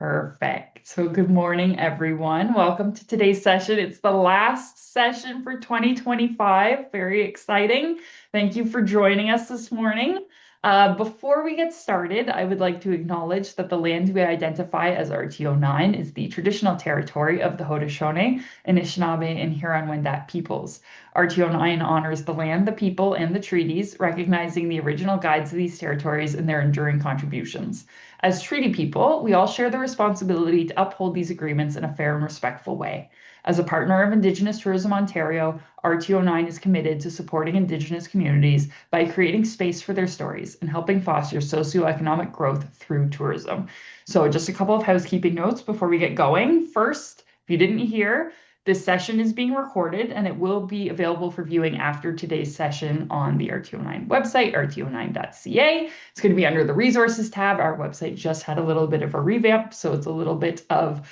Perfect. So, good morning, everyone. Welcome to today's session. It's the last session for 2025. Very exciting. Thank you for joining us this morning. Before we get started, I would like to acknowledge that the land we identify as RTO9 is the traditional territory of the Haudenosaunee, Anishinaabe, and Huron-Wendat peoples. RTO9 honors the land, the people, and the treaties, recognizing the original guides of these territories and their enduring contributions. As treaty people, we all share the responsibility to uphold these agreements in a fair and respectful way. As a partner of Indigenous Tourism Ontario, RTO9 is committed to supporting Indigenous communities by creating space for their stories and helping foster socioeconomic growth through tourism. So, just a couple of housekeeping notes before we get going. First, if you didn't hear, this session is being recorded and it will be available for viewing after today's session on the RTO9 website, rto9.ca. It's going to be under the resources tab. Our website just had a little bit of a revamp, so it's a little bit of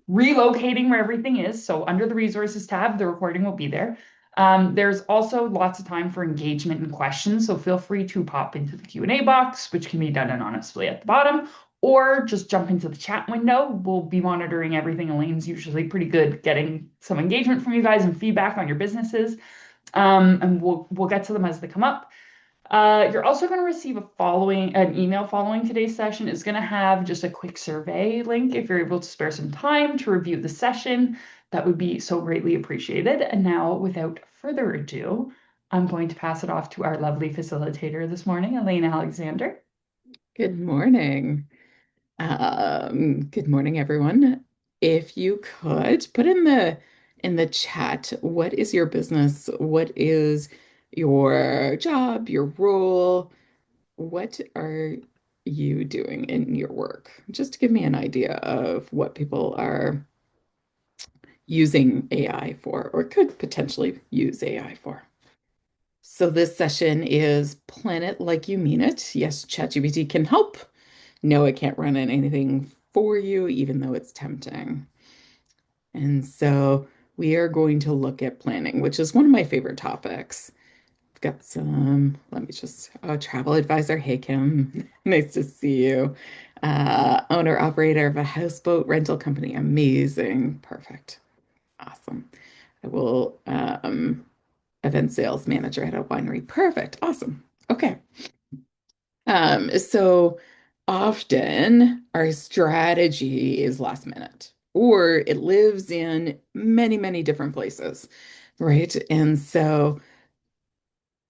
relocating where everything is. So under the resources tab, the recording will be there. There's also lots of time for engagement and questions, so feel free to pop into the Q&A box, which can be done anonymously at the bottom, or just jump into the chat window. We'll be monitoring everything. Elaine's usually pretty good getting some engagement from you guys and feedback on your businesses. And we'll get to them as they come up. You're also going to receive an email following today's session. It's going to have just a quick survey link if you're able to spare some time to review the session. That would be so greatly appreciated. And now, without further ado, I'm going to pass it off to our lovely facilitator this morning, Elaine Alexander. Good morning. Good morning, everyone. If you could put in the chat, what is your business? What is your job, your role? What are you doing in your work? Just to give me an idea of what people are using AI for or could potentially use AI for. So this session is Plan It Like You Mean It. Yes, ChatGPT can help. No, it can't run anything for you, even though it's tempting. And so we are going to look at planning, which is one of my favorite topics. I've got let me just, travel advisor. Hey, Kim, nice to see you. Owner operator of a houseboat rental company. Amazing. Perfect. Awesome. I will, event sales manager at a winery. Perfect. Awesome. Okay. So often our strategy is last minute, or it lives in many, many different places, right? And so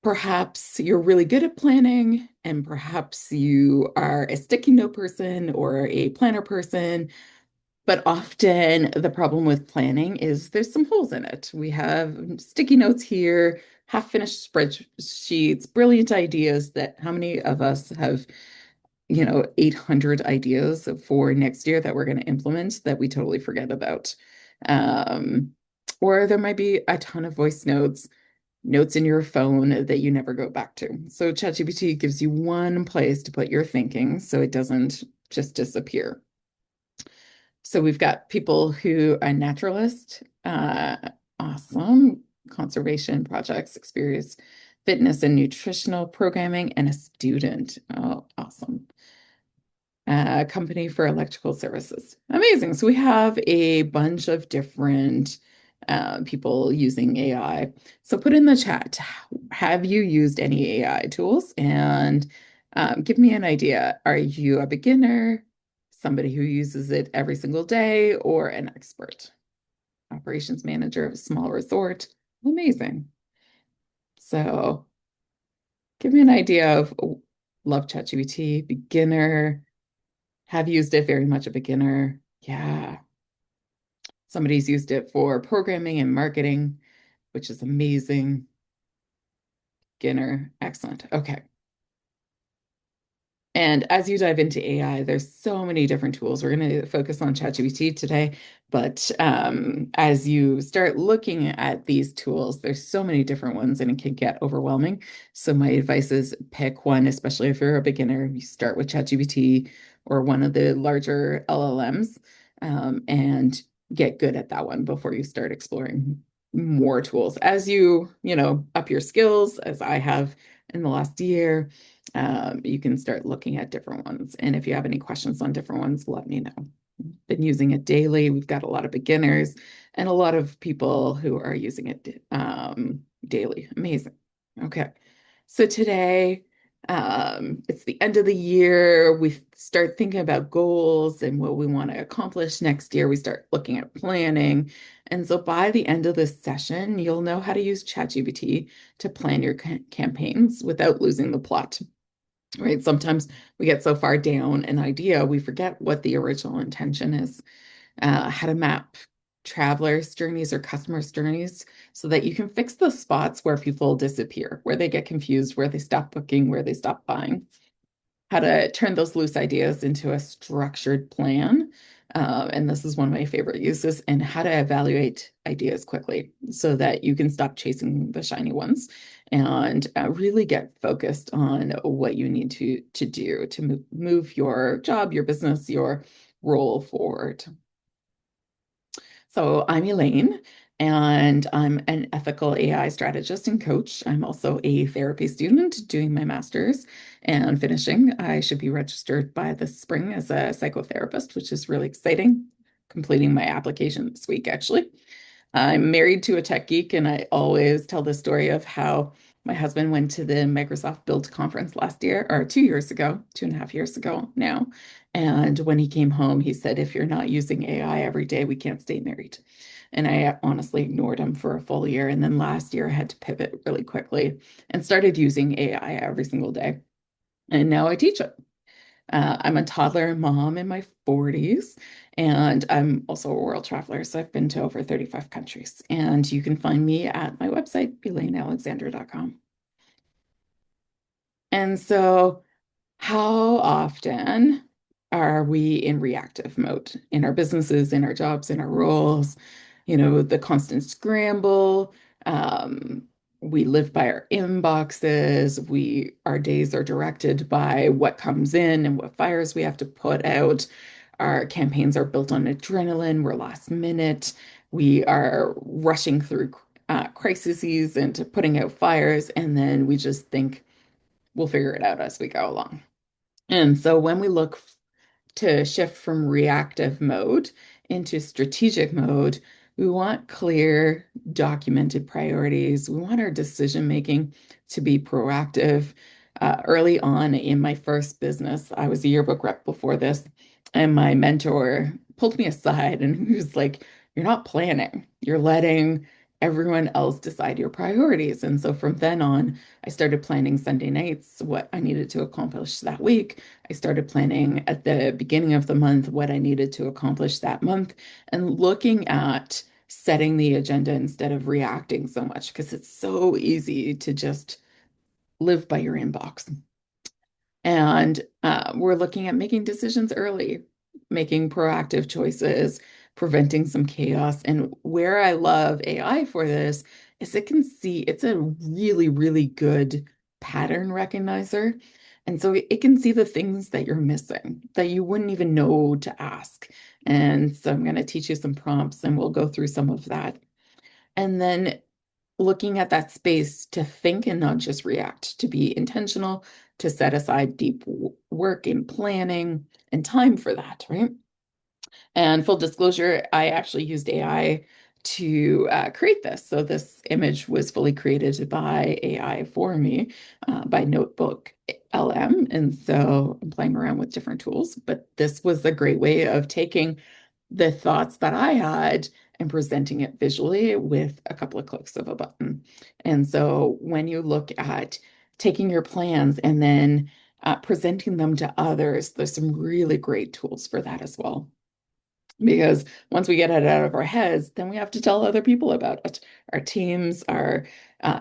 perhaps you're really good at planning, and perhaps you are a sticky note person or a planner person. But often the problem with planning is there's some holes in it. We have sticky notes here, half-finished spreadsheets, brilliant ideas that how many of us have 800 ideas for next year that we're going to implement that we totally forget about. Um, or there might be a ton of voice notes, notes in your phone that you never go back to. So ChatGPT gives you one place to put your thinking so it doesn't just disappear. So we've got people who are naturalists, awesome, conservation projects, experience fitness and nutritional programming, and a student. Oh, awesome. Company for electrical services. Amazing. So we have a bunch of different people using AI. So put in the chat, have you used any AI tools? And give me an idea. Are you a beginner, somebody who uses it every single day, or an expert? Operations manager of a small resort. Amazing. So give me an idea of love ChatGPT, beginner, have used it, very much a beginner. Yeah. Somebody's used it for programming and marketing, which is amazing. Beginner, excellent. Okay. And as you dive into AI, there's so many different tools. We're going to focus on ChatGPT today, but as you start looking at these tools, there's so many different ones and it can get overwhelming. So my advice is pick one, especially if you're a beginner. You start with ChatGPT or one of the larger LLMs, and get good at that one before you start exploring more tools. As you up your skills, as I have in the last year, You can start looking at different ones. And if you have any questions on different ones, let me know. Been using it daily. We've got a lot of beginners and a lot of people who are using it daily. Amazing. Okay. So today, it's the end of the year. We start thinking about goals and what we want to accomplish next year. We start looking at planning. And so by the end of this session, you'll know how to use ChatGPT to plan your campaigns without losing the plot, right? Sometimes we get so far down an idea, we forget what the original intention is, how to map travelers' journeys or customers' journeys so that you can fix the spots where people disappear, where they get confused, where they stop booking, where they stop buying, how to turn those loose ideas into a structured plan. And this is one of my favorite uses, and how to evaluate ideas quickly so that you can stop chasing the shiny ones and really get focused on what you need to do to move your job, your business, your role forward. So I'm Elaine, and I'm an ethical AI strategist and coach. I'm also a therapy student doing my master's and finishing. I should be registered by this spring as a psychotherapist, which is really exciting. Completing my application this week, actually. I'm married to a tech geek, and I always tell the story of how my husband went to the Microsoft Build conference last year, or 2 years ago, 2.5 years ago now. And when he came home, he said, if you're not using AI every day, we can't stay married. And I honestly ignored him for a full year. And then last year, I had to pivot really quickly and started using AI every single day. And now I teach it. I'm a toddler mom in my 40s, and I'm also a world traveler. So I've been to over 35 countries. And you can find me at my website, elainealexander.com. And so, how often are we in reactive mode in our businesses, in our jobs, in our roles? The constant scramble. We live by our inboxes. Our days are directed by what comes in and what fires we have to put out. Our campaigns are built on adrenaline. We're last minute. We are rushing through crises and putting out fires, and then we just think we'll figure it out as we go along. And so when we look to shift from reactive mode into strategic mode, we want clear, documented priorities. We want our decision making to be proactive. Early on in my first business, I was a yearbook rep before this, and my mentor pulled me aside and he was like, you're not planning, you're letting everyone else decide your priorities. And so from then on, I started planning Sunday nights, what I needed to accomplish that week. I started planning at the beginning of the month what I needed to accomplish that month and looking at setting the agenda instead of reacting so much because it's so easy to just live by your inbox. And we're looking at making decisions early, making proactive choices, preventing some chaos. And where I love AI for this is it's a really, really good pattern recognizer. And so it can see the things that you're missing that you wouldn't even know to ask. And so I'm going to teach you some prompts and we'll go through some of that. And then looking at that space to think and not just react, to be intentional, to set aside deep work in planning and time for that, right? And full disclosure, I actually used AI to create this. So this image was fully created by AI for me, by Notebook LM. And so I'm playing around with different tools, but this was a great way of taking the thoughts that I had and presenting it visually with a couple of clicks of a button. And so when you look at taking your plans and then presenting them to others, there's some really great tools for that as well. Because once we get it out of our heads, then we have to tell other people about it, our teams, our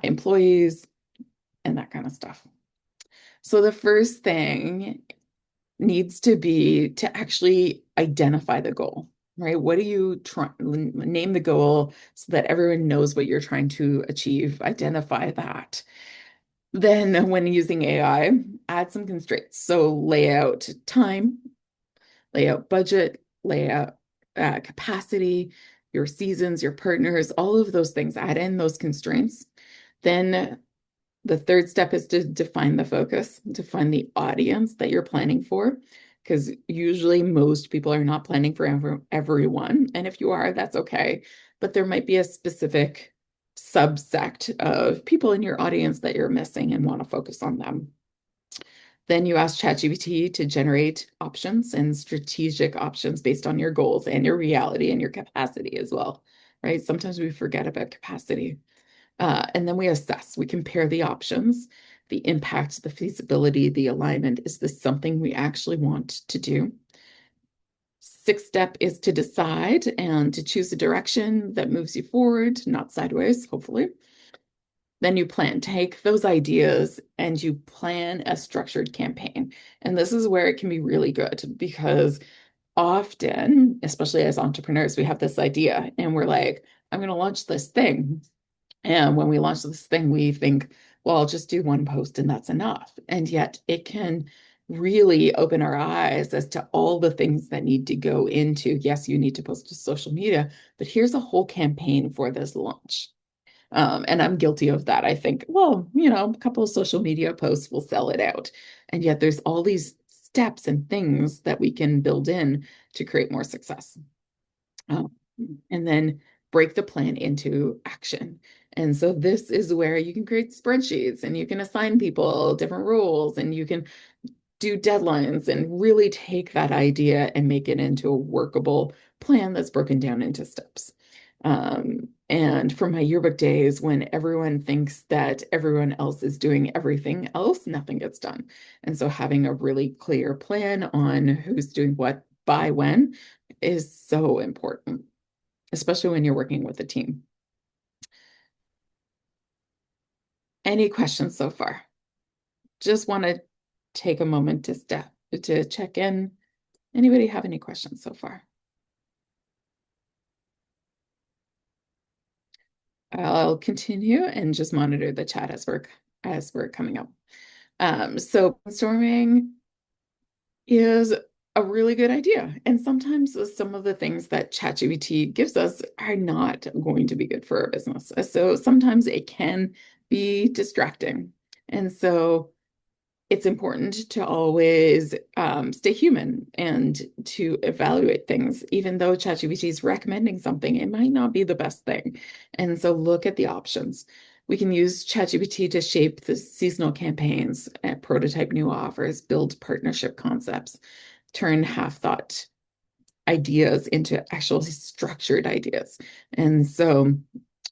employees, and that kind of stuff. So the first thing needs to be to actually identify the goal, right? What do you try, name the goal so that everyone knows what you're trying to achieve, identify that. Then when using AI, add some constraints. So lay out time, lay out budget, lay out capacity, your seasons, your partners, all of those things, add in those constraints. Then The third step is to define the focus, define the audience that you're planning for, because usually most people are not planning for everyone. And if you are, that's okay. But there might be a specific subsect of people in your audience that you're missing and want to focus on them. Then you ask ChatGPT to generate options and strategic options based on your goals and your reality and your capacity as well, right? Sometimes we forget about capacity. And then we assess, we compare the options, the impact, the feasibility, the alignment. Is this something we actually want to do? Sixth step is to decide and to choose a direction that moves you forward, not sideways, hopefully. Then you plan, take those ideas and you plan a structured campaign. And this is where it can be really good because often, especially as entrepreneurs, we have this idea and we're like, I'm going to launch this thing. And when we launch this thing, we think, well, I'll just do one post and that's enough. And yet it can really open our eyes as to all the things that need to go into, yes, you need to post to social media, but here's a whole campaign for this launch. And I'm guilty of that. I think, well, a couple of social media posts will sell it out. And yet there's all these steps and things that we can build in to create more success. Um, and then break the plan into action. And so this is where you can create spreadsheets and you can assign people different roles and you can do deadlines and really take that idea and make it into a workable plan that's broken down into steps. And for my yearbook days, when everyone thinks that everyone else is doing everything else, nothing gets done. And so having a really clear plan on who's doing what by when is so important, especially when you're working with a team. Any questions so far? Just want to take a moment to check in. Anybody have any questions so far? I'll continue and just monitor the chat as we're coming up. So brainstorming is a really good idea. And sometimes some of the things that ChatGPT gives us are not going to be good for our business. So sometimes it can be distracting. And so it's important to always stay human and to evaluate things. Even though ChatGPT is recommending something, it might not be the best thing. And so look at the options. We can use ChatGPT to shape the seasonal campaigns, prototype new offers, build partnership concepts, turn half-thought ideas into actually structured ideas. And so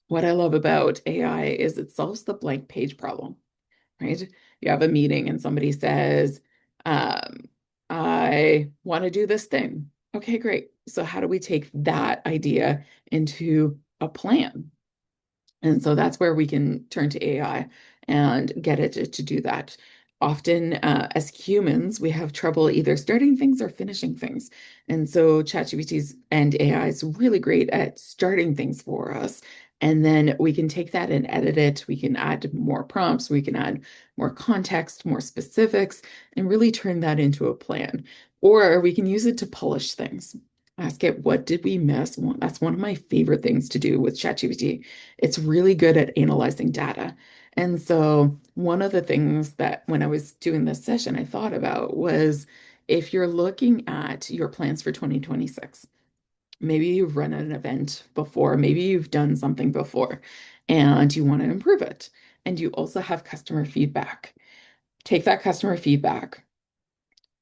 what I love about AI is it solves the blank page problem, right? You have a meeting and somebody says, I want to do this thing. Okay, great. So how do we take that idea into a plan? And so that's where we can turn to AI and get it to do that. Often, as humans, we have trouble either starting things or finishing things. And so ChatGPT and AI is really great at starting things for us. And then we can take that and edit it. We can add more prompts. We can add more context, more specifics, and really turn that into a plan. Or we can use it to polish things. Ask it, what did we miss? Well, that's one of my favorite things to do with ChatGPT. It's really good at analyzing data. And so, one of the things that when I was doing this session, I thought about was if you're looking at your plans for 2026, maybe you've run an event before, maybe you've done something before, and you want to improve it. And you also have customer feedback. Take that customer feedback,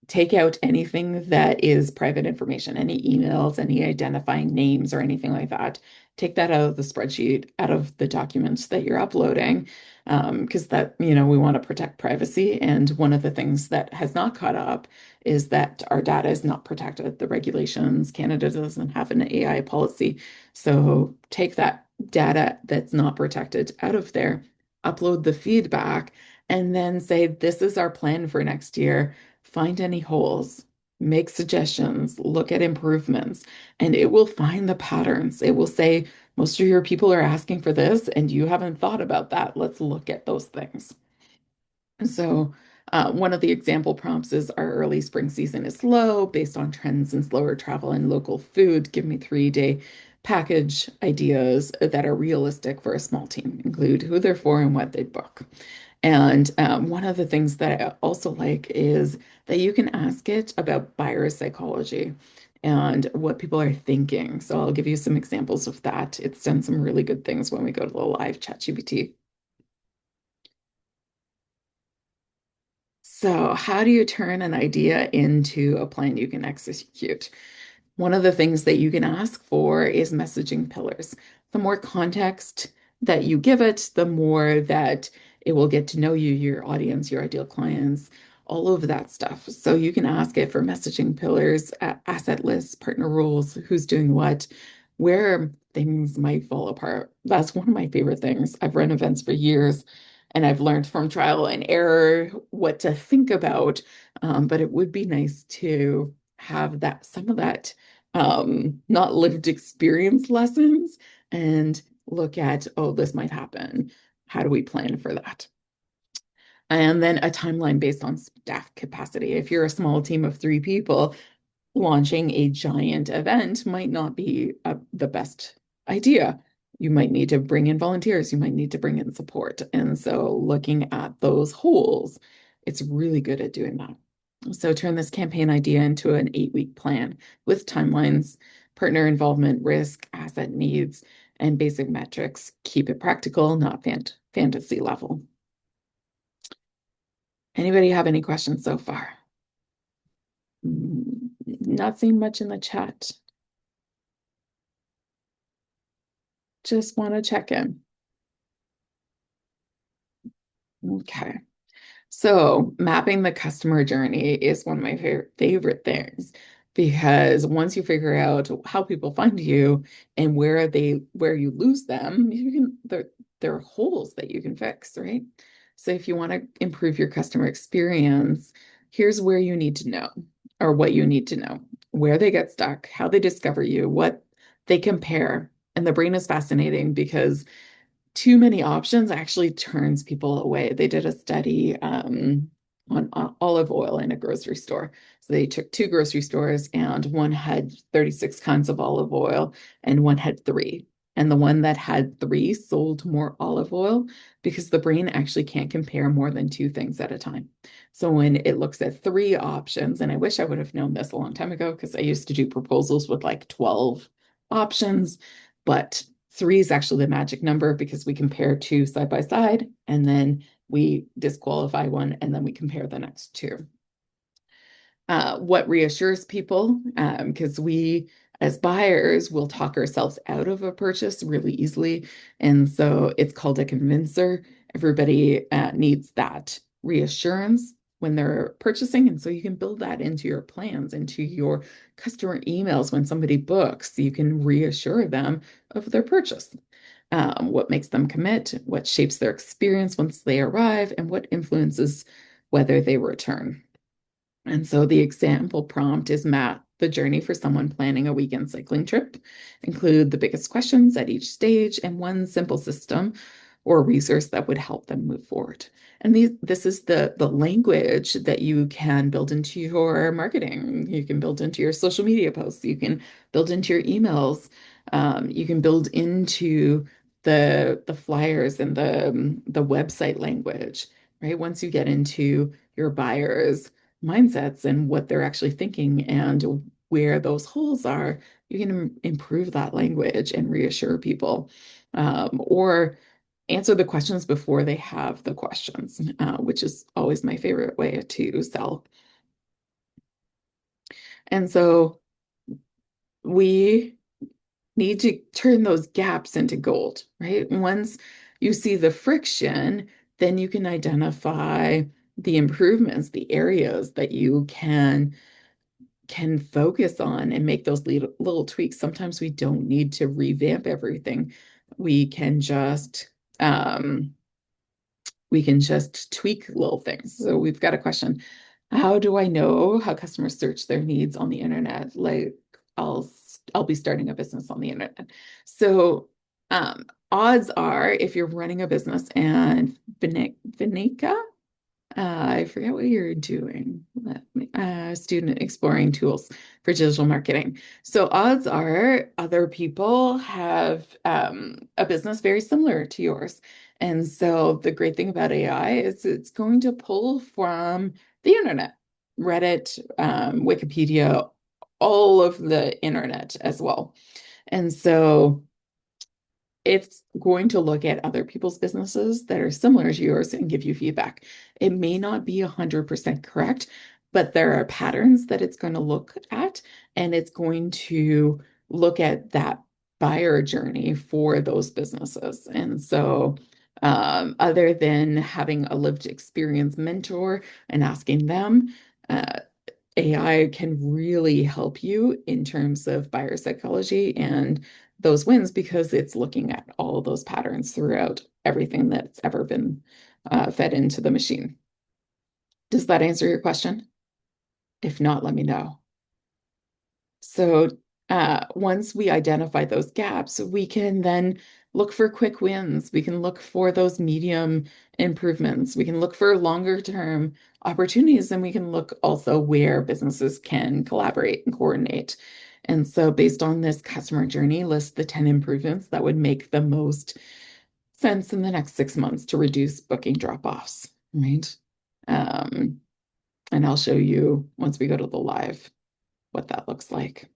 take out anything that is private information, any emails, any identifying names or anything like that. Take that out of the spreadsheet, out of the documents that you're uploading, because that, we want to protect privacy. And one of the things that has not caught up is that our data is not protected. The regulations, Canada doesn't have an AI policy. So take that data that's not protected out of there, upload the feedback, and then say, this is our plan for next year. Find any holes, make suggestions, look at improvements, and it will find the patterns. It will say, most of your people are asking for this, and you haven't thought about that. Let's look at those things. And so, one of the example prompts is our early spring season is low based on trends in slower travel and local food. Give me 3-day package ideas that are realistic for a small team, include who they're for and what they book. And one of the things that I also like is that you can ask it about buyer psychology and what people are thinking. So I'll give you some examples of that. It's done some really good things when we go to the live ChatGPT. So, how do you turn an idea into a plan you can execute? One of the things that you can ask for is messaging pillars. The more context that you give it, the more that it will get to know you, your audience, your ideal clients, all of that stuff. So you can ask it for messaging pillars, asset lists, partner rules, who's doing what, where things might fall apart. That's one of my favorite things. I've run events for years and I've learned from trial and error what to think about. But it would be nice to have that some of that not lived experience lessons and look at, oh, this might happen. How do we plan for that? And then a timeline based on staff capacity. If you're a small team of 3 people, launching a giant event might not be the best idea. You might need to bring in volunteers, you might need to bring in support. And so looking at those holes, it's really good at doing that. So turn this campaign idea into an 8-week plan with timelines, partner involvement, risk, asset needs, and basic metrics. Keep it practical, not fantasy level. Anybody have any questions so far? Not seeing much in the chat. Just want to check in. Okay. So mapping the customer journey is one of my favorite things because once you figure out how people find you and where you lose them, there are holes that you can fix, right? So if you want to improve your customer experience, here's where you need to know or what you need to know, where they get stuck, how they discover you, what they compare. And the brain is fascinating because too many options actually turns people away. They did a study on olive oil in a grocery store. So they took 2 grocery stores, and one had 36 kinds of olive oil, and one had three. And the one that had three sold more olive oil because the brain actually can't compare more than 2 things at a time. So when it looks at 3 options, and I wish I would have known this a long time ago because I used to do proposals with like 12 options, but 3 is actually the magic number because we compare 2 side by side and then we disqualify one and then we compare the next 2. What reassures people, because we as buyers will talk ourselves out of a purchase really easily. And so it's called a convincer. Everybody needs that reassurance when they're purchasing. And so you can build that into your plans, into your customer emails. When somebody books, you can reassure them of their purchase. What makes them commit, what shapes their experience once they arrive, and what influences whether they return. And so the example prompt is map the journey for someone planning a weekend cycling trip. Include the biggest questions at each stage and one simple system or resource that would help them move forward. And this is the language that you can build into your marketing. You can build into your social media posts. You can build into your emails. You can build into the flyers and the website language, right? Once you get into your buyers mindsets and what they're actually thinking and where those holes are, you can improve that language and reassure people, or answer the questions before they have the questions, which is always my favorite way to sell. And so we need to turn those gaps into gold, right? Once you see the friction, then you can identify the improvements, the areas that you can focus on and make those little tweaks. Sometimes we don't need to revamp everything. We can just um, we can just tweak little things. So we've got a question. How do I know how customers search their needs on the internet? Like I'll I'll be starting a business on the internet. So odds are if you're running a business and Vinica, I forget what you're doing. Student exploring tools for digital marketing. So odds are other people have a business very similar to yours. And so the great thing about AI is it's going to pull from the internet, Reddit, Wikipedia, all of the internet as well. And so it's going to look at other people's businesses that are similar to yours and give you feedback. It may not be 100% correct, but there are patterns that it's going to look at, and it's going to look at that buyer journey for those businesses. And so, other than having a lived experience mentor and asking them, uh, AI can really help you in terms of buyer psychology and those wins because it's looking at all those patterns throughout everything that's ever been fed into the machine. Does that answer your question? If not, let me know. So once we identify those gaps, we can then look for quick wins. We can look for those medium improvements. We can look for longer term opportunities, and we can look also where businesses can collaborate and coordinate. And so, based on this customer journey, list the 10 improvements that would make the most sense in the next 6 months to reduce booking drop-offs, right? Um, and I'll show you once we go to the live what that looks like.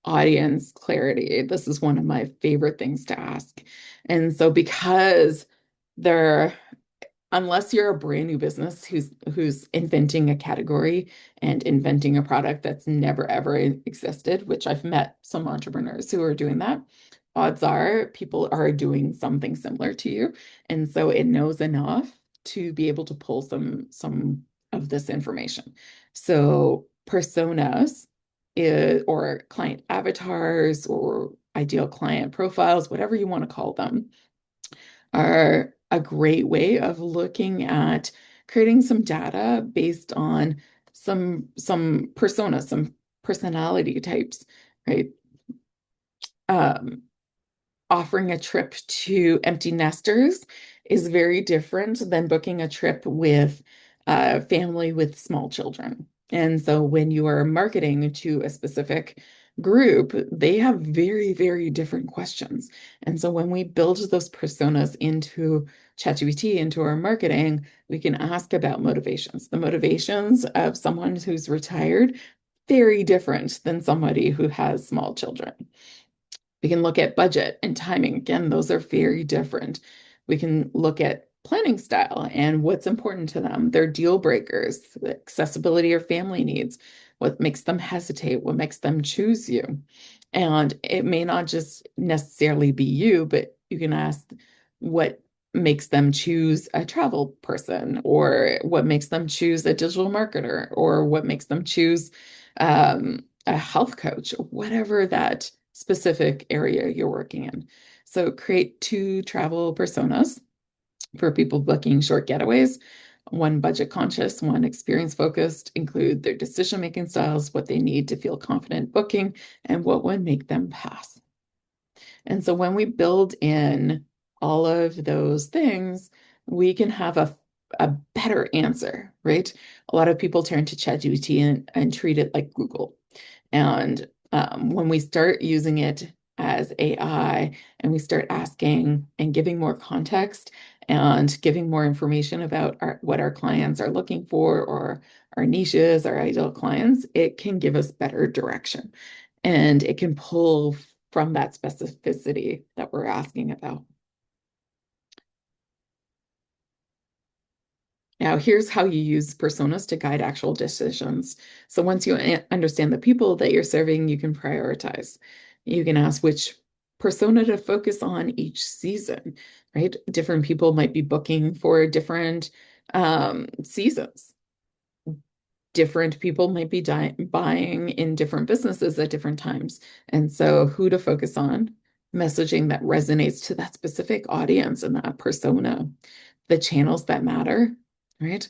Audience clarity. This is one of my favorite things to ask. And so because there unless you're a brand new business who's inventing a category and inventing a product that's never ever existed, which I've met some entrepreneurs who are doing that, odds are people are doing something similar to you. And so it knows enough to be able to pull some of this information. So personas or client avatars or ideal client profiles, whatever you want to call them, are a great way of looking at creating some data based on some personas, some personality types, right? Um, Offering a trip to empty nesters is very different than booking a trip with a family with small children. And so when you are marketing to a specific group, they have very, very different questions. And so when we build those personas into ChatGPT, into our marketing, we can ask about motivations. The motivations of someone who's retired, very different than somebody who has small children. We can look at budget and timing. Again, those are very different. We can look at planning style and what's important to them, their deal breakers, the accessibility or family needs, what makes them hesitate, what makes them choose you. And it may not just necessarily be you, but you can ask what makes them choose a travel person, or what makes them choose a digital marketer, or what makes them choose a health coach, whatever that specific area you're working in. So create 2 travel personas for people booking short getaways, one budget conscious, one experience focused, include their decision-making styles, what they need to feel confident booking, and what would make them pass. And so when we build in all of those things, we can have a better answer, right? A lot of people turn to ChatGPT and treat it like Google. And when we start using it as AI and we start asking and giving more context and giving more information about what our clients are looking for or our niches, our ideal clients, it can give us better direction and it can pull from that specificity that we're asking about. Now, here's how you use personas to guide actual decisions. So once you understand the people that you're serving, you can prioritize. You can ask which persona to focus on each season, right? Different people might be booking for different seasons. Different people might be buying in different businesses at different times. And so who to focus on, messaging that resonates to that specific audience and that persona, the channels that matter, right?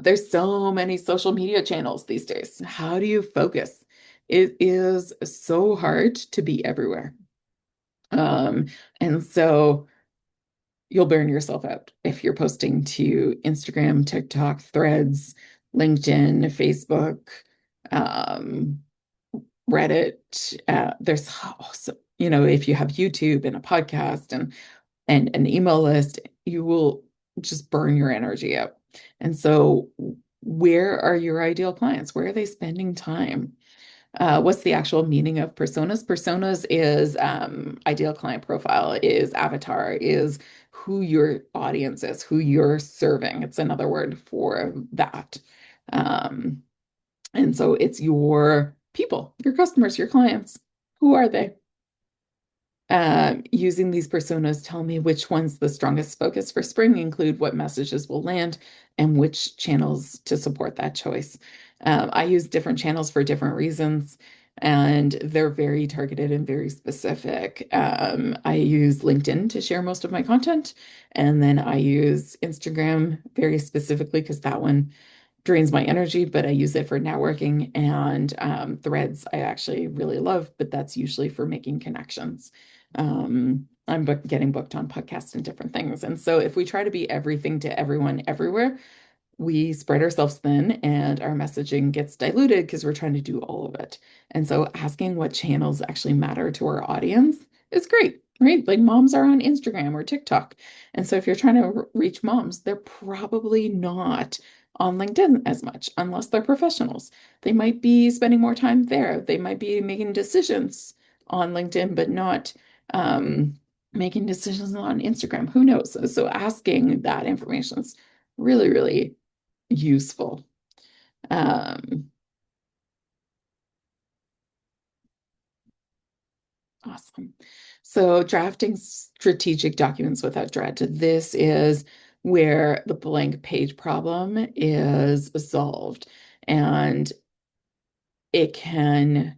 There's so many social media channels these days. How do you focus? It is so hard to be everywhere. Um, and so you'll burn yourself out if you're posting to Instagram, TikTok, Threads, LinkedIn, Facebook, um, Reddit. There's also, if you have YouTube and a podcast and an email list, you will just burn your energy out. And so, where are your ideal clients? Where are they spending time? What's the actual meaning of personas? Personas is ideal client profile, is avatar, is who your audience is, who you're serving. It's another word for that. Um, and so it's your people, your customers, your clients. Who are they? Using these personas, tell me which one's the strongest focus for spring, include what messages will land and which channels to support that choice. I use different channels for different reasons, and they're very targeted and very specific. I use LinkedIn to share most of my content, and then I use Instagram very specifically because that one drains my energy, but I use it for networking, and threads I actually really love, but that's usually for making connections. I'm getting booked on podcasts and different things. And so if we try to be everything to everyone everywhere, we spread ourselves thin and our messaging gets diluted because we're trying to do all of it. And so asking what channels actually matter to our audience is great, right? Like moms are on Instagram or TikTok. And so if you're trying to reach moms, they're probably not on LinkedIn as much unless they're professionals. They might be spending more time there. They might be making decisions on LinkedIn, but not making decisions on Instagram. Who knows? So asking that information is really, really useful. Um, awesome. So drafting strategic documents without dread. This is where the blank page problem is solved. And it can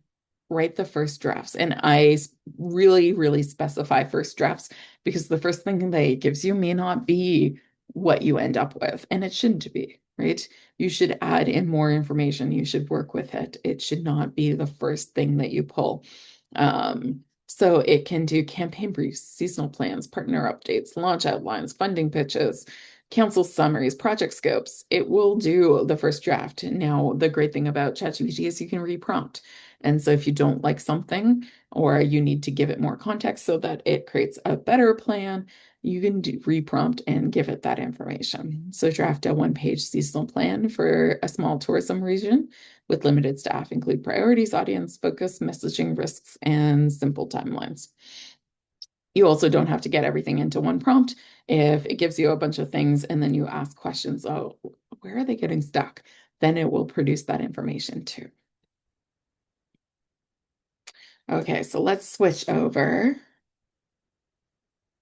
write the first drafts. And I really, really specify first drafts because the first thing that it gives you may not be what you end up with. And it shouldn't be, right? You should add in more information. You should work with it. It should not be the first thing that you pull. So it can do campaign briefs, seasonal plans, partner updates, launch outlines, funding pitches, council summaries, project scopes. It will do the first draft. Now, the great thing about ChatGPT is you can reprompt. And so if you don't like something or you need to give it more context so that it creates a better plan, you can do reprompt and give it that information. So draft a one-page seasonal plan for a small tourism region with limited staff, include priorities, audience focus, messaging risks, and simple timelines. You also don't have to get everything into one prompt. If it gives you a bunch of things and then you ask questions, oh, where are they getting stuck? Then it will produce that information too. Okay, so let's switch over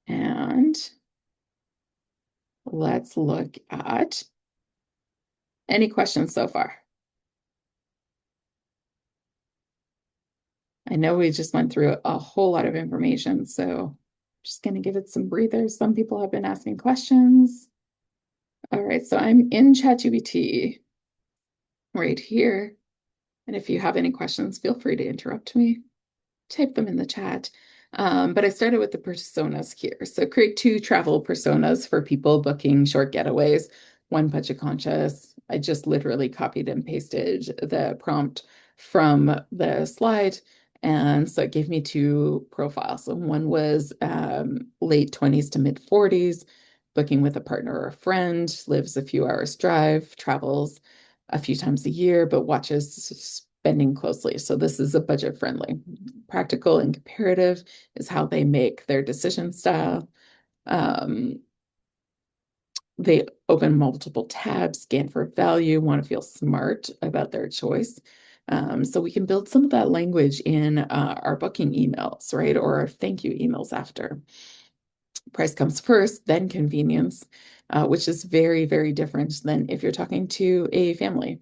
and let's look at any questions so far. I know we just went through a whole lot of information, so I'm just going to give it some breathers. Some people have been asking questions. All right, so I'm in ChatGPT right here. And if you have any questions, feel free to interrupt me. Type them in the chat. But I started with the personas here. So create 2 travel personas for people booking short getaways, one budget conscious. I just literally copied and pasted the prompt from the slide. And so it gave me 2 profiles. So one was late 20s to mid 40s, booking with a partner or a friend, lives a few hours drive, travels a few times a year, but watches spending closely. So this is a budget friendly. Practical and comparative is how they make their decision style. They open multiple tabs, scan for value, want to feel smart about their choice. So we can build some of that language in our booking emails, right? Or our thank you emails after. Price comes first, then convenience, which is very, very different than if you're talking to a family.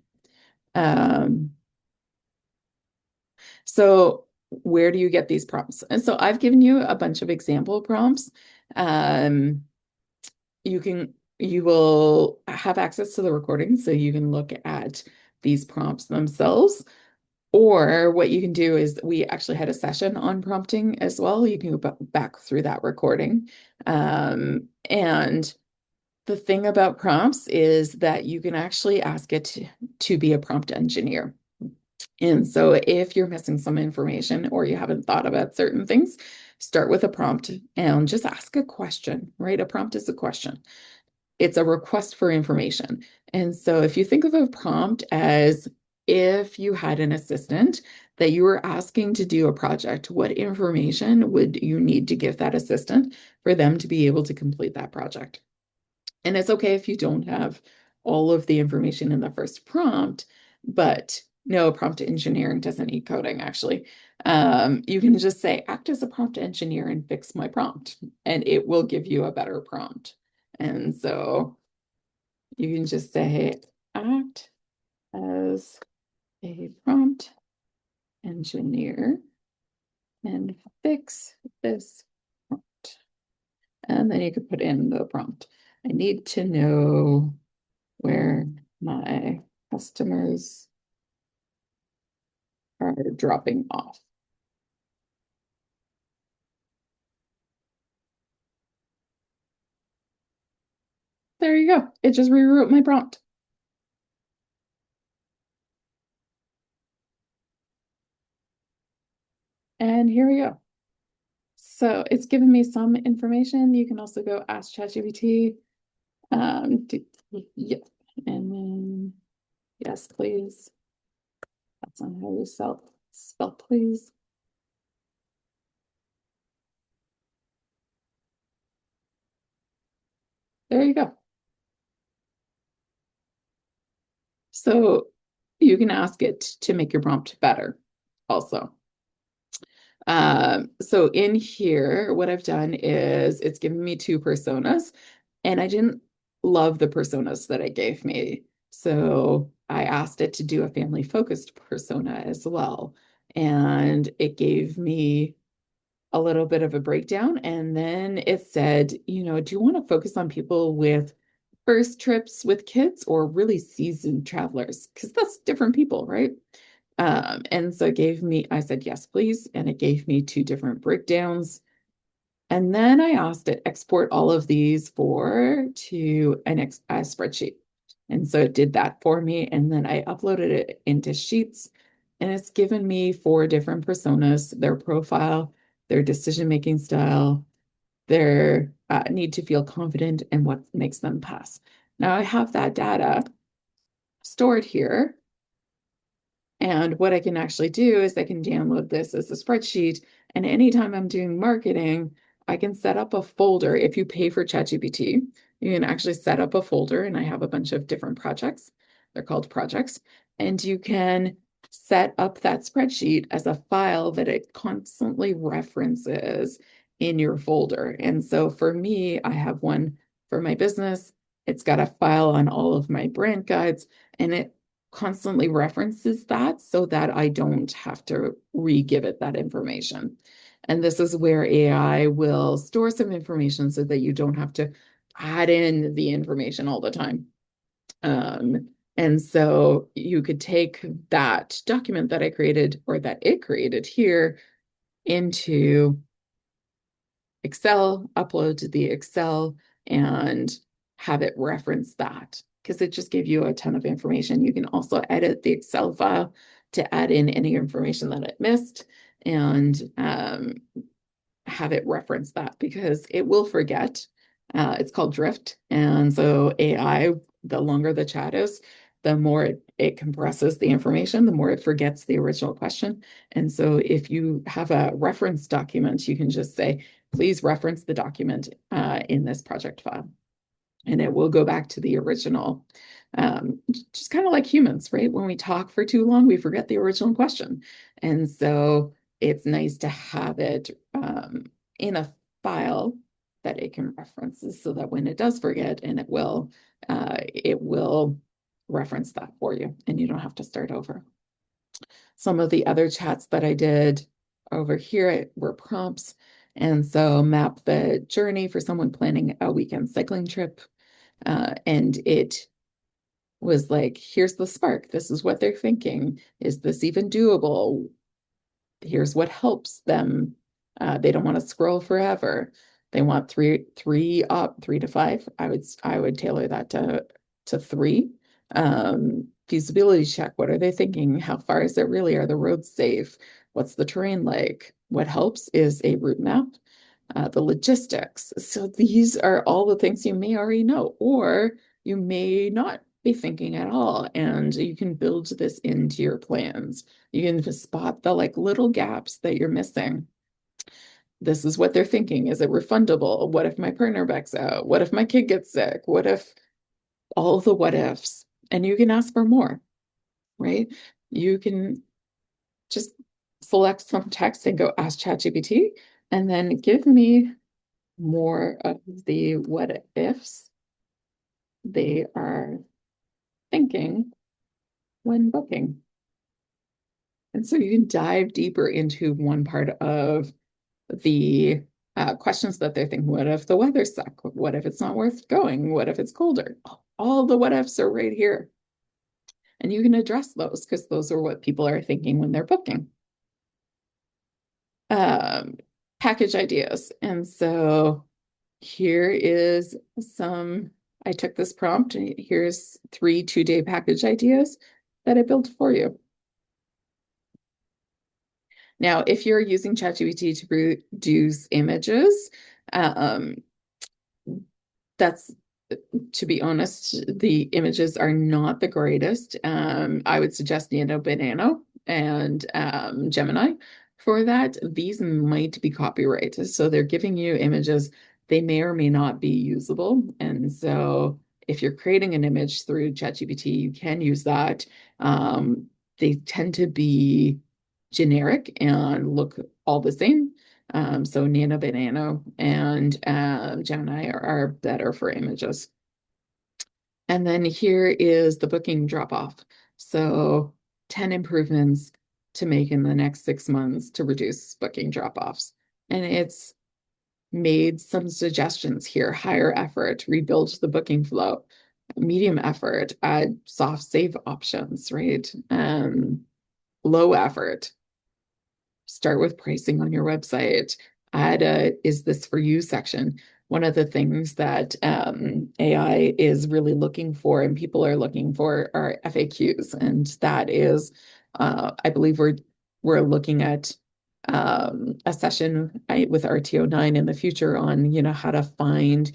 So where do you get these prompts? And so I've given you a bunch of example prompts. You will have access to the recording, so you can look at these prompts themselves. Or what you can do is we actually had a session on prompting as well. You can go back through that recording. And the thing about prompts is that you can actually ask it to be a prompt engineer. And so if you're missing some information or you haven't thought about certain things, start with a prompt and just ask a question, right? A prompt is a question. It's a request for information. And so if you think of a prompt as if you had an assistant that you were asking to do a project, what information would you need to give that assistant for them to be able to complete that project? And it's okay if you don't have all of the information in the first prompt, but no, prompt engineering doesn't need coding, actually. You can just say, act as a prompt engineer and fix my prompt, and it will give you a better prompt. And so you can just say, act as a prompt engineer and fix this prompt. And then you could put in the prompt. I need to know where my customers are dropping off. There you go. It just rewrote my prompt. And here we go. So it's given me some information. You can also go ask ChatGPT. Yeah. And then, yes, please. That's not how you spell please. There you go. So you can ask it to make your prompt better also. So in here, what I've done is it's given me two personas, and I didn't love the personas that it gave me. So I asked it to do a family focused persona as well. And it gave me a little bit of a breakdown. And then it said, do you want to focus on people with first trips with kids or really seasoned travelers? Because that's different people, right? And so it gave me, I said, yes, please. And it gave me two different breakdowns. And then I asked it export all of these to a spreadsheet. And so it did that for me. And then I uploaded it into Sheets. And it's given me four different personas, their profile, their decision-making style, their need to feel confident, and what makes them pass. Now I have that data stored here. And what I can actually do is I can download this as a spreadsheet. And anytime I'm doing marketing, I can set up a folder. If you pay for ChatGPT, you can actually set up a folder. And I have a bunch of different projects. They're called projects. And you can set up that spreadsheet as a file that it constantly references in your folder. And so for me, I have one for my business. It's got a file on all of my brand guides, and it constantly references that so that I don't have to re-give it that information. And this is where AI will store some information so that you don't have to add in the information all the time. And so you could take that document that I created or that it created here into Excel, upload to the Excel, and have it reference that because it just gave you a ton of information. You can also edit the Excel file to add in any information that it missed and have it reference that because it will forget. It's called drift. And so AI, the longer the chat is, the more it compresses the information, the more it forgets the original question. And so if you have a reference document, you can just say, please reference the document in this project file. And it will go back to the original. Just kind of like humans, right? When we talk for too long, we forget the original question. And so it's nice to have it in a file that it can reference so that when it does forget, and it will reference that for you and you don't have to start over. Some of the other chats that I did over here were prompts. And so map the journey for someone planning a weekend cycling trip. And it was like, here's the spark. This is what they're thinking. Is this even doable? Here's what helps them. They don't want to scroll forever. They want three to five. I would tailor that to three. Feasibility check. What are they thinking? How far is it really? Are the roads safe? What's the terrain like? What helps is a route map, the logistics. So these are all the things you may already know, or you may not be thinking at all. And you can build this into your plans. You can spot the like little gaps that you're missing. This is what they're thinking. Is it refundable? What if my partner backs out? What if my kid gets sick? What if all the what ifs? And you can ask for more, right? You can just select some text and go ask ChatGPT and then give me more of the what ifs they are thinking when booking. And so you can dive deeper into one part of the questions that they're thinking. What if the weather's suck? What if it's not worth going? What if it's colder? All the what ifs are right here. And you can address those because those are what people are thinking when they're booking. Um, Package ideas. And so here is some, I took this prompt. Here's 3 2-day package ideas that I built for you. Now, if you're using ChatGPT to produce images, um, that's, to be honest, the images are not the greatest. I would suggest Nano Banano and Gemini for that. These might be copyrighted. So they're giving you images, they may or may not be usable. And so if you're creating an image through ChatGPT, you can use that. They tend to be generic and look all the same. So Nano Banano and Gemini are better for images. And then here is the booking drop off. So 10 improvements to make in the next 6 months to reduce booking drop offs. And it's made some suggestions here: higher effort, rebuild the booking flow; medium effort, add soft save options, right? Low effort, start with pricing on your website, add a "is this for you" section. One of the things that AI is really looking for and people are looking for are FAQs. And that is, I believe we're looking at a session with RTO9 in the future on, how to find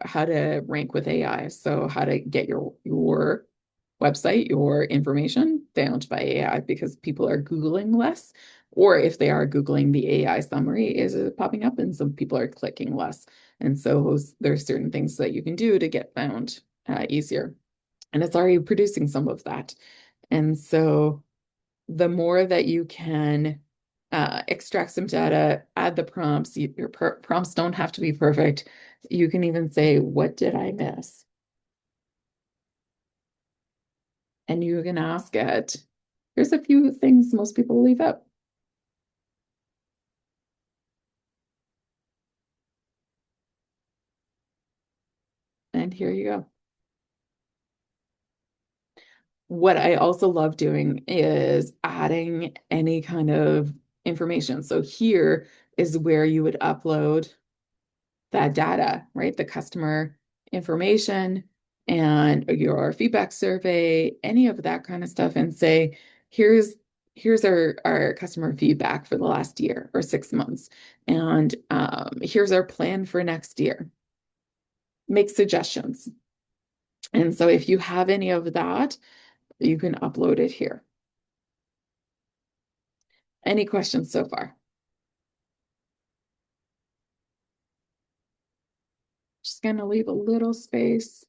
how to rank with AI. So how to get your website, your information found by AI, because people are Googling less, or if they are Googling, the AI summary is popping up and some people are clicking less. And so there's certain things that you can do to get found easier. And it's already producing some of that. And so the more that you can extract some data, add the prompts. Your prompts don't have to be perfect. You can even say, what did I miss? And you can ask it. Here's a few things most people leave out. And here you go. What I also love doing is adding any kind of information. So here is where you would upload that data, right? The customer information and your feedback survey, any of that kind of stuff, and say, here's our customer feedback for the last year or 6 months. And here's our plan for next year. Make suggestions. And so if you have any of that, you can upload it here. Any questions so far? Just going to leave a little space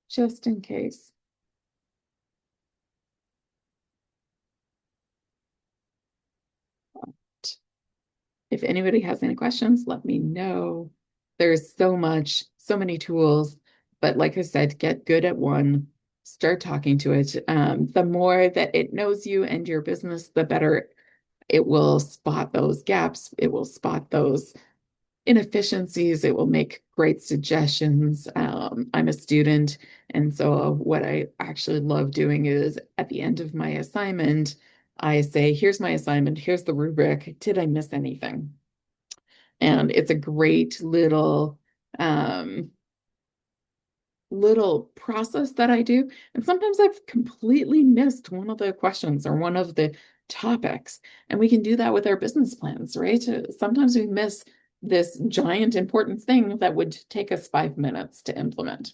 just in case. If anybody has any questions, let me know. There's so many tools, but like I said, get good at one, start talking to it. The more that it knows you and your business, the better it will spot those gaps. It will spot those inefficiencies. It will make great suggestions. I'm a student, and so what I actually love doing is at the end of my assignment, I say, here's my assignment, here's the rubric. Did I miss anything? And it's a great um, little process that I do. And sometimes I've completely missed one of the questions or one of the topics. And we can do that with our business plans, right? Sometimes we miss this giant important thing that would take us 5 minutes to implement.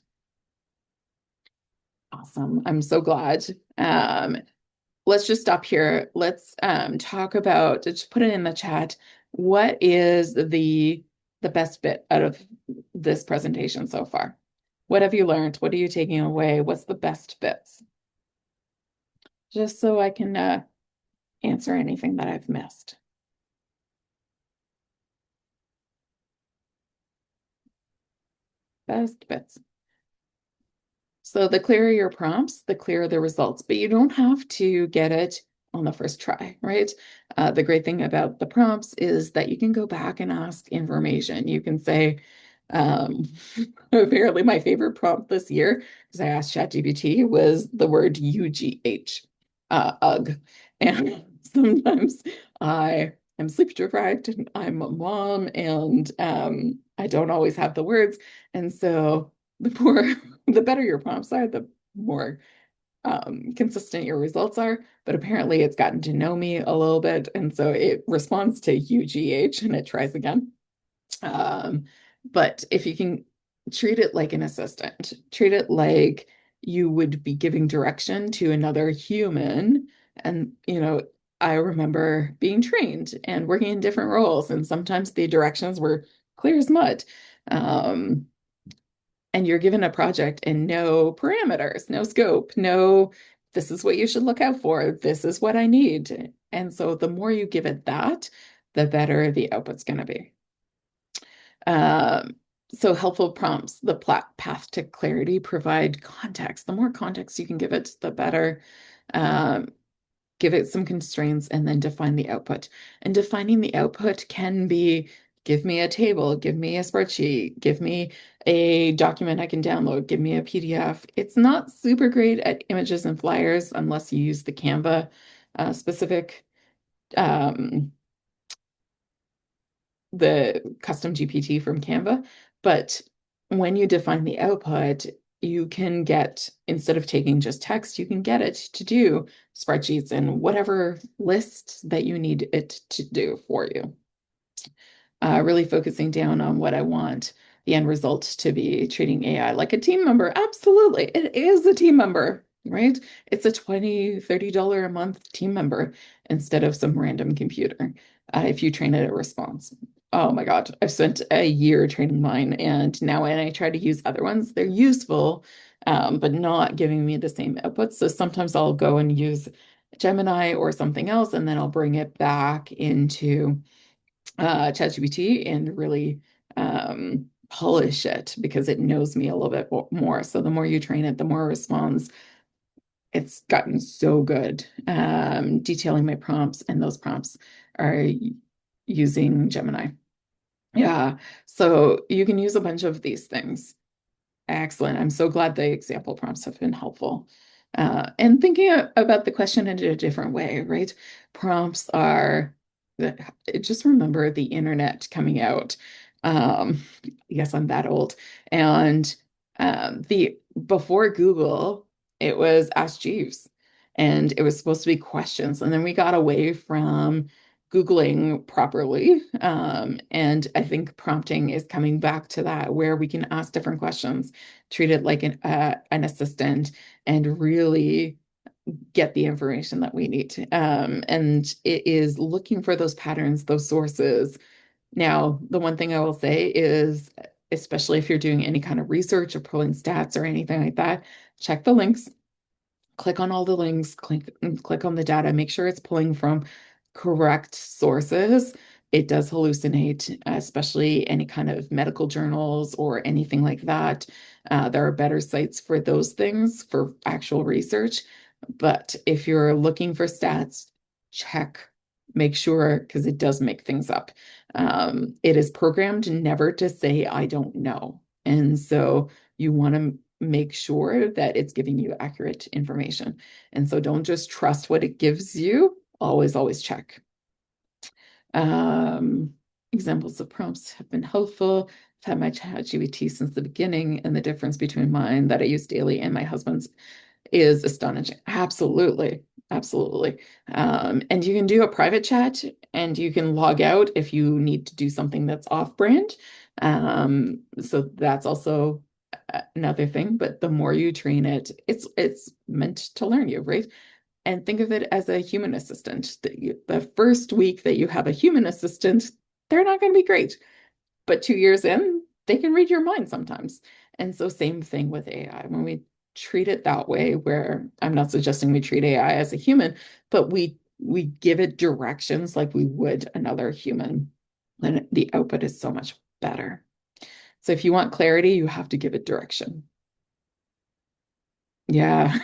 Awesome. I'm so glad. Let's just stop here. Let's talk about, just put it in the chat. What is the best bit out of this presentation so far? What have you learned? What are you taking away? What's the best bits? Just so I can answer anything that I've missed. Best bits. So the clearer your prompts, the clearer the results, but you don't have to get it on the first try, right? The great thing about the prompts is that you can go back and ask information. You can say, um, apparently my favorite prompt this year, because I asked ChatGPT, was the word UGH, ugh. And sometimes I am sleep deprived and I'm a mom and I don't always have the words. And so the more the better your prompts are, the more consistent your results are. But apparently it's gotten to know me a little bit. And so it responds to UGH and it tries again. Um, but if you can treat it like an assistant, treat it like you would be giving direction to another human. And, I remember being trained and working in different roles, and sometimes the directions were clear as mud. Um, and you're given a project and no parameters, no scope, no, this is what you should look out for, this is what I need. And so the more you give it that, the better the output's going to be. Um, so helpful prompts, the path to clarity, provide context. The more context you can give it, the better. Um, Give it some constraints and then define the output. And defining the output can be, give me a table, give me a spreadsheet, give me a document I can download, give me a PDF. It's not super great at images and flyers unless you use the Canva specific, um, the custom GPT from Canva. But when you define the output, you can get, instead of taking just text, you can get it to do spreadsheets and whatever list that you need it to do for you. Really focusing down on what I want the end result to be, treating AI like a team member. Absolutely. It is a team member, right? It's a $20, $30 a month team member instead of some random computer. If you train it a response. Oh my God, I've spent a year training mine, and now when I try to use other ones, they're useful, but not giving me the same outputs. So sometimes I'll go and use Gemini or something else, and then I'll bring it back into ChatGPT and really polish it because it knows me a little bit more. So the more you train it, the more it responds. It's gotten so good. Detailing my prompts, and those prompts are using Gemini. Yeah, so you can use a bunch of these things. Excellent. I'm so glad the example prompts have been helpful. And thinking about the question in a different way, right? Prompts are, just remember the internet coming out. Um, yes, I'm that old. And the before Google, it was Ask Jeeves, and it was supposed to be questions. And then we got away from Googling properly. And I think prompting is coming back to that, where we can ask different questions, treat it like an assistant, and really get the information that we need. And it is looking for those patterns, those sources. Now, the one thing I will say is, especially if you're doing any kind of research or pulling stats or anything like that, check the links, click on all the links, click on the data, make sure it's pulling from correct sources. It does hallucinate, especially any kind of medical journals or anything like that. There are better sites for those things for actual research. But if you're looking for stats, check, make sure, because it does make things up. It is programmed never to say, I don't know. And so you want to make sure that it's giving you accurate information. And so don't just trust what it gives you. Always check. Um, Examples of prompts have been helpful. I've had my ChatGPT since the beginning, and the difference between mine that I use daily and my husband's is astonishing. Absolutely. Absolutely. And you can do a private chat and you can log out if you need to do something that's off brand. So that's also another thing, but the more you train it, it's meant to learn you, right? And think of it as a human assistant. The first week that you have a human assistant, they're not going to be great. But 2 years in, they can read your mind sometimes. And so same thing with AI. When we treat it that way, where I'm not suggesting we treat AI as a human, but we give it directions like we would another human, then the output is so much better. So if you want clarity, you have to give it direction. Yeah.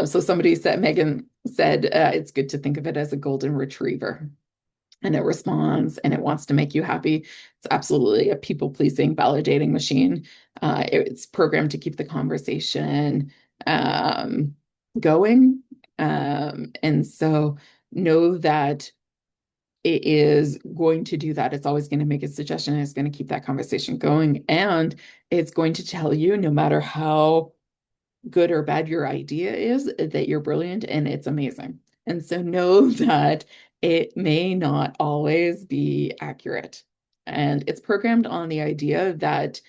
So somebody said, Megan said, it's good to think of it as a golden retriever. And it responds and it wants to make you happy. It's absolutely a people-pleasing, validating machine. It's programmed to keep the conversation going. And so know that it is going to do that. It's always going to make a suggestion. It's going to keep that conversation going. And it's going to tell you, no matter how good or bad your idea is, that you're brilliant and it's amazing. And so know that it may not always be accurate. And it's programmed on the idea that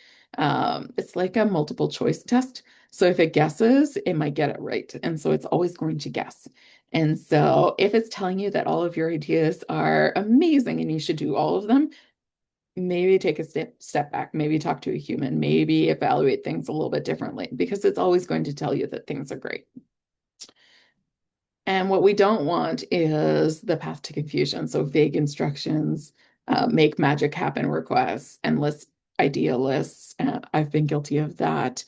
it's like a multiple choice test. So if it guesses, it might get it right. And so it's always going to guess. And so if it's telling you that all of your ideas are amazing and you should do all of them, maybe take a step back, maybe talk to a human, maybe evaluate things a little bit differently because it's always going to tell you that things are great. And what we don't want is the path to confusion. So vague instructions, make magic happen requests, endless idea lists. I've been guilty of that.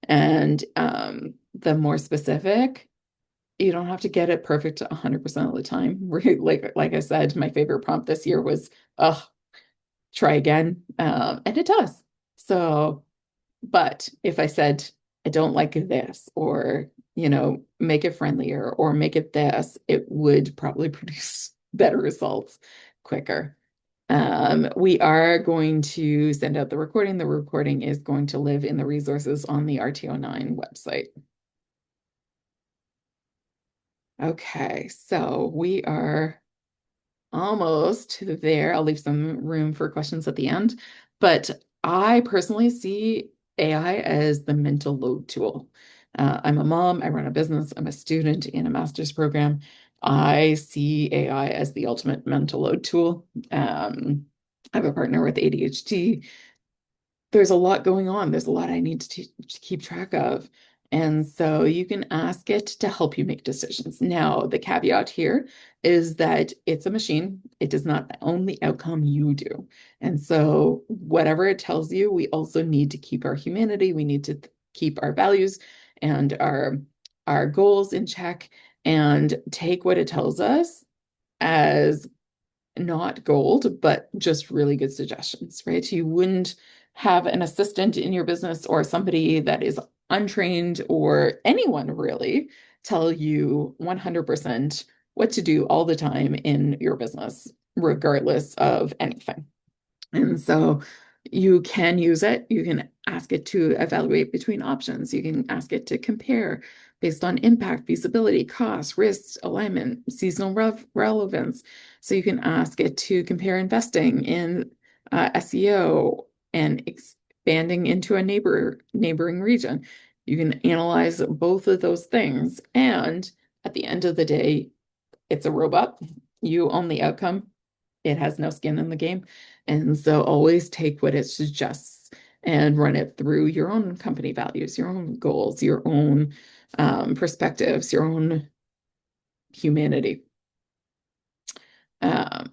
And the more specific, you don't have to get it perfect 100% of the time. Like I said, my favorite prompt this year was, oh, try again. And it does. So, but if I said, I don't like this, or, make it friendlier or make it this, it would probably produce better results quicker. We are going to send out the recording. The recording is going to live in the resources on the RTO9 website. Okay, so we are almost there. I'll leave some room for questions at the end. But I personally see AI as the mental load tool. I'm a mom, I run a business, I'm a student in a master's program. I see AI as the ultimate mental load tool. I have a partner with ADHD. There's a lot going on. There's a lot I need to keep track of. And so you can ask it to help you make decisions. Now, the caveat here is that it's a machine. It does not own the outcome, you do. And so whatever it tells you, we also need to keep our humanity. We need to keep our values and our goals in check and take what it tells us as not gold, but just really good suggestions, right? You wouldn't have an assistant in your business or somebody that is untrained or anyone really tell you 100% what to do all the time in your business, regardless of anything. And so you can use it. You can ask it to evaluate between options. You can ask it to compare based on impact, feasibility, cost, risks, alignment, seasonal relevance. So you can ask it to compare investing in SEO and expanding into a neighboring region. You can analyze both of those things. And at the end of the day, it's a robot. You own the outcome. It has no skin in the game. And so always take what it suggests and run it through your own company values, your own goals, your own perspectives, your own humanity. Um,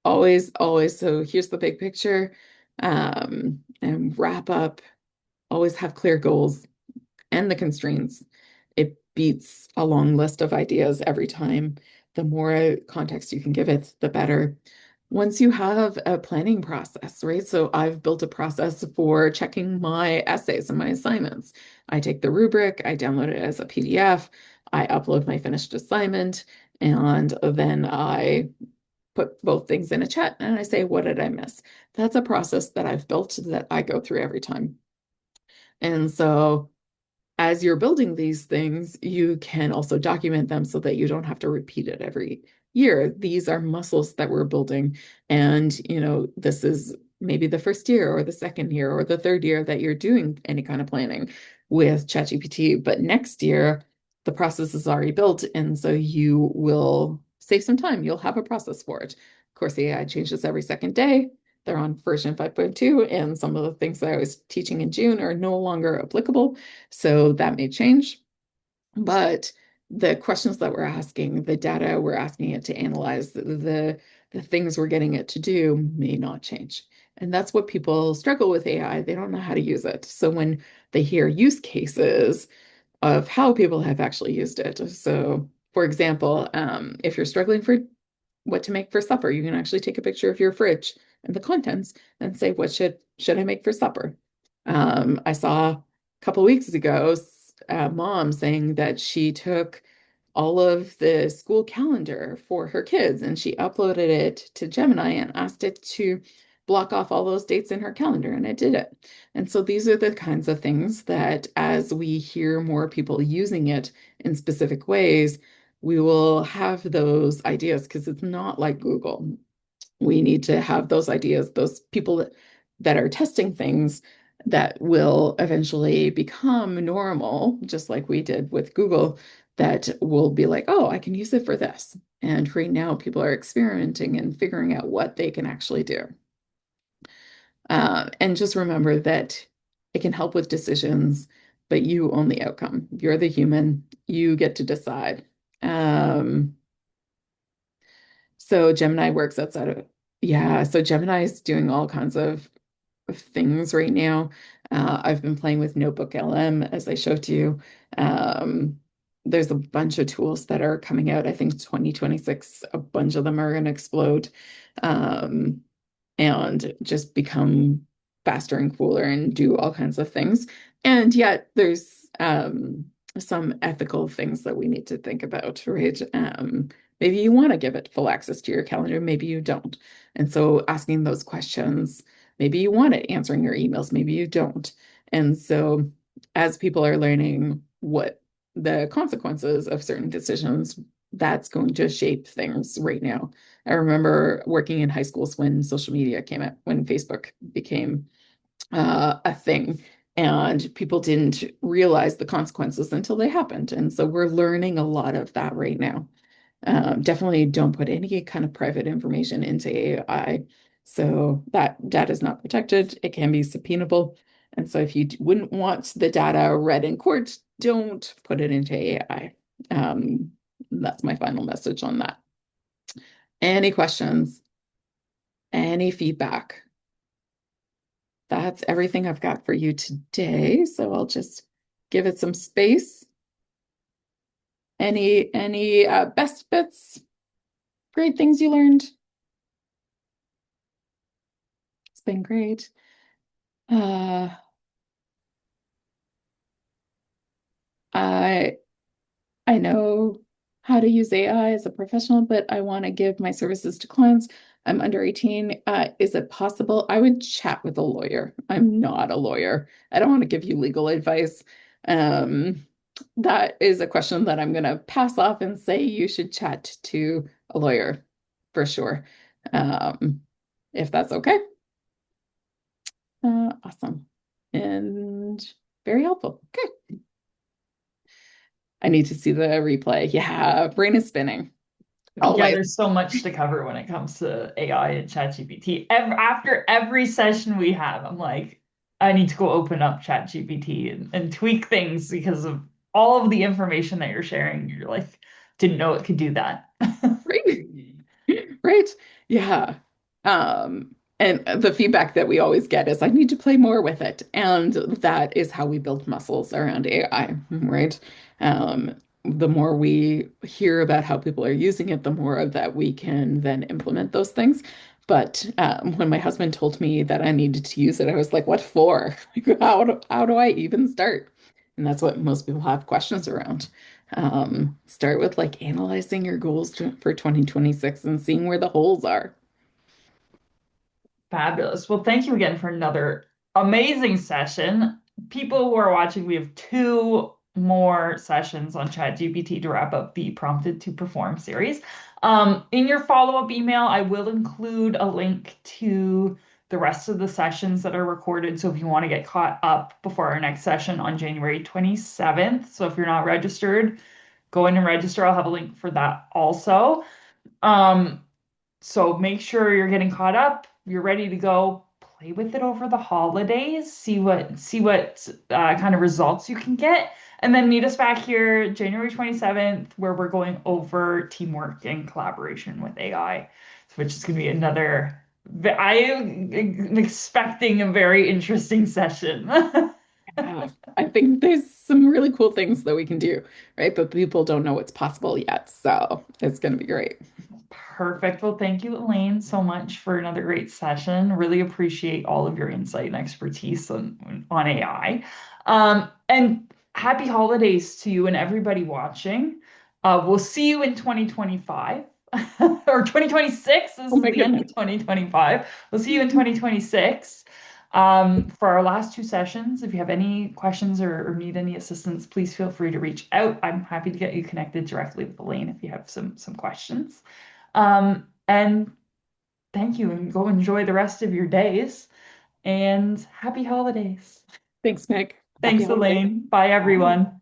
always. So here's the big picture, and wrap up. Always have clear goals and the constraints. It beats a long list of ideas every time. The more context you can give it, the better. Once you have a planning process, right? So I've built a process for checking my essays and my assignments. I take the rubric, I download it as a PDF, I upload my finished assignment, and then I put both things in a chat and I say, what did I miss? That's a process that I've built that I go through every time. And so as you're building these things, you can also document them so that you don't have to repeat it every year. These are muscles that we're building. And, this is maybe the first year or the second year or the third year that you're doing any kind of planning with ChatGPT. But next year, the process is already built. And so you will save some time. You'll have a process for it. Of course, the AI changes every second day. They're on version 5.2, and some of the things that I was teaching in June are no longer applicable. So that may change. But the questions that we're asking, the data we're asking it to analyze, the things we're getting it to do may not change. And that's what people struggle with AI. They don't know how to use it. So when they hear use cases of how people have actually used it. So, for example, if you're struggling for what to make for supper, you can actually take a picture of your fridge and the contents and say, what should I make for supper? I saw a couple of weeks ago a mom saying that she took all of the school calendar for her kids and she uploaded it to Gemini and asked it to block off all those dates in her calendar, and it did it. And so these are the kinds of things that as we hear more people using it in specific ways, we will have those ideas because it's not like Google. We need to have those ideas, those people that are testing things that will eventually become normal, just like we did with Google, that will be like, oh, I can use it for this. And right now, people are experimenting and figuring out what they can actually do. And just remember that it can help with decisions, but you own the outcome. You're the human, you get to decide. Um, so Gemini works outside of, yeah, so Gemini is doing all kinds of things right now. I've been playing with Notebook LM as I showed you. Um, there's a bunch of tools that are coming out. I think 2026, a bunch of them are going to explode. Um, and just become faster and cooler and do all kinds of things. And yet there's some ethical things that we need to think about, right? Maybe you want to give it full access to your calendar, maybe you don't. And so asking those questions, maybe you want it answering your emails, maybe you don't. And so as people are learning what the consequences of certain decisions, that's going to shape things right now. I remember working in high schools when social media came out, when Facebook became a thing, and people didn't realize the consequences until they happened. And so we're learning a lot of that right now. Definitely don't put any kind of private information into AI. So that data is not protected. It can be subpoenable. And so if you wouldn't want the data read in court, don't put it into AI. That's my final message on that. Any questions? Any feedback? That's everything I've got for you today. So I'll just give it some space. Any best bits, great things you learned? It's been great. Uh, I I know how to use AI as a professional, but I want to give my services to clients. I'm under 18. Is it possible? I would chat with a lawyer. I'm not a lawyer. I don't want to give you legal advice. Um, that is a question that I'm going to pass off and say you should chat to a lawyer for sure. Um, if that's okay. Awesome. And very helpful. Okay. I need to see the replay. Yeah, brain is spinning. Yeah, Always. there's so much to cover when it comes to AI and ChatGPT. After every session we have, I'm like, I need to go open up ChatGPT and tweak things because of all of the information that you're sharing. You're like, didn't know it could do that. Right. Right. Yeah. And the feedback that we always get is I need to play more with it. And that is how we build muscles around AI, right? The more we hear about how people are using it, the more of that we can then implement those things. But when my husband told me that I needed to use it, I was like, what for? Like, how do I even start? And that's what most people have questions around. Start with like analyzing your goals for 2026 and seeing where the holes are. Fabulous. Well, thank you again for another amazing session. people who are watching, we have two more sessions on ChatGPT to wrap up the Prompted to Perform series. In your follow-up email, I will include a link to the rest of the sessions that are recorded. So if you want to get caught up before our next session on January 27th, so if you're not registered, go in and register. I'll have a link for that also. Um, so make sure you're getting caught up, you're ready to go. Play with it over the holidays, see what kind of results you can get, and then meet us back here January 27th, where we're going over teamwork and collaboration with AI, which is going to be another. I am expecting a very interesting session. Yeah, I think there's some really cool things that we can do, right? But people don't know what's possible yet. So it's going to be great. Perfect. Well, thank you, Elaine, so much for another great session. Really appreciate all of your insight and expertise on AI. And happy holidays to you and everybody watching. We'll see you in 2025 or 2026. This Oh is my the end of goodness. 2025. We'll see you in 2026 for our last two sessions. If you have any questions or need any assistance, please feel free to reach out. I'm happy to get you connected directly with Elaine if you have some questions. And thank you, and go enjoy the rest of your days. And happy holidays. Thanks, Meg. Happy Thanks, holidays. Elaine. Bye, Bye. everyone.